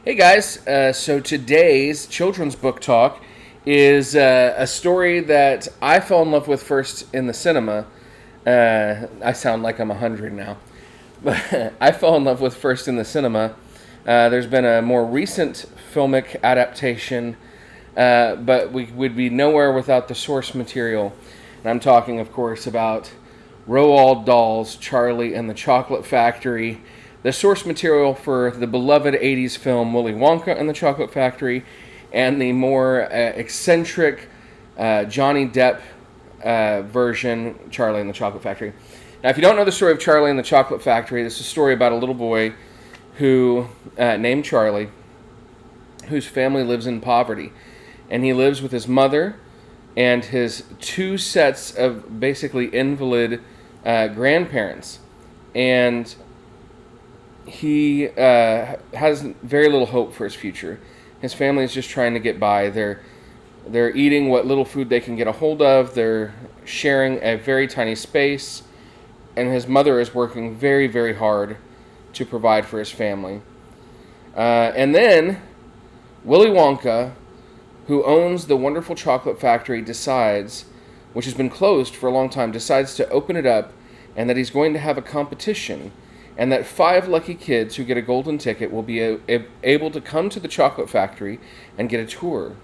Hey guys, so today's children's book talk is a story that I fell in love with first in the cinema. I sound like I'm 100 now, but I fell in love with first in the cinema. There's been a more recent filmic adaptation, but we would be nowhere without the source material. And I'm talking, of course, about Roald Dahl's Charlie and the Chocolate Factory, the source material for the beloved 80s film Willy Wonka and the Chocolate Factory, and the more eccentric Johnny Depp version, Charlie and the Chocolate Factory. Now, if you don't know the story of Charlie and the Chocolate Factory, this is a story about a little boy who, named Charlie, whose family lives in poverty. And he lives with his mother and his two sets of basically invalid grandparents. And he has very little hope for his future. His family is just trying to get by. They're eating what little food they can get a hold of. They're sharing a very tiny space. And his mother is working very, very hard to provide for his family. And then Willy Wonka, who owns the wonderful chocolate factory, decides, which has been closed for a long time, decides to open it up, and that he's going to have a competition, and that 5 lucky kids who get a golden ticket will be able to come to the chocolate factory and get a tour.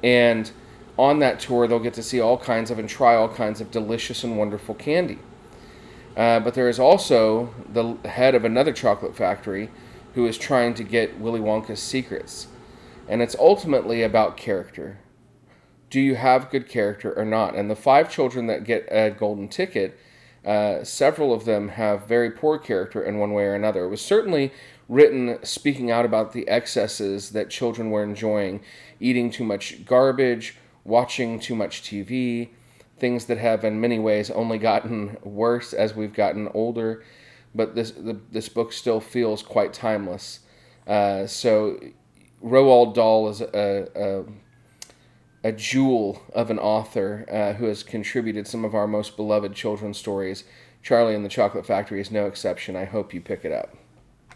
And on that tour, they'll get to see all kinds of and try all kinds of delicious and wonderful candy. But there is also the head of another chocolate factory who is trying to get Willy Wonka's secrets. And it's ultimately about character. Do you have good character or not? And the 5 children that get a golden ticket, several of them have very poor character in one way or another. It was certainly written speaking out about the excesses that children were enjoying, eating too much garbage, watching too much TV, things that have in many ways only gotten worse as we've gotten older. But this book still feels quite timeless. So Roald Dahl is a jewel of an author who has contributed some of our most beloved children's stories. Charlie and the Chocolate Factory is no exception. I hope you pick it up.